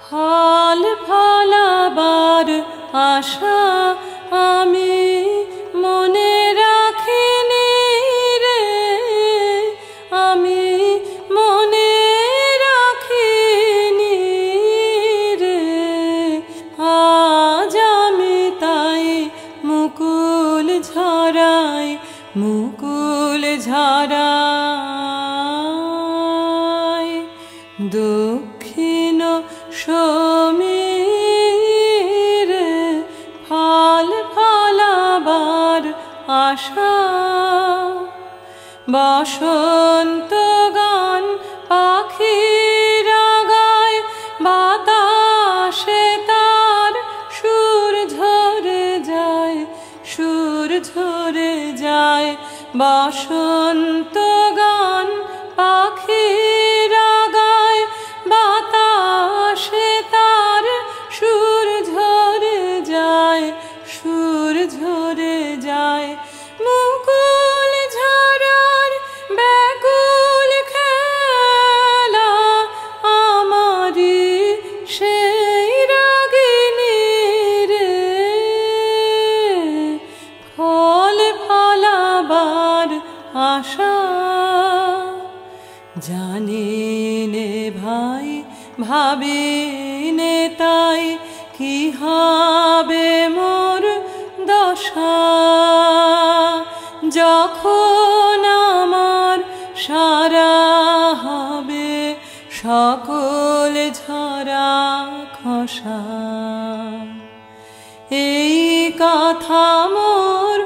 ফল ফলাবার আশা আমি মনে রাখিনি রে, আমি মনে রাখিনি রে। আজ আমি তাই মুকুল ঝরাই, মুকুল ঝরাই দক্ষিণ সমীরে ফল ফলাবার আশা। বসন্ত গান পাখিরা গায়, বাতাসে তার সুর ঝরে যায়, সুর ঝরে যায়। বসন্ত গান পাখিরা গায়, বাতাসে তার সুর ঝরে যায়, সুর ঝরে যায়। মুকুল ঝরার ব্যাকুল খেলা আমারি সেই রাগিনী রে। ফল ফলাবার আশা জানি নে ভাই, ভাবি নে তাই কি হবে মোর দশা। যখন আমার সারা হবে সকল ঝরা খসা, এই কথা মোর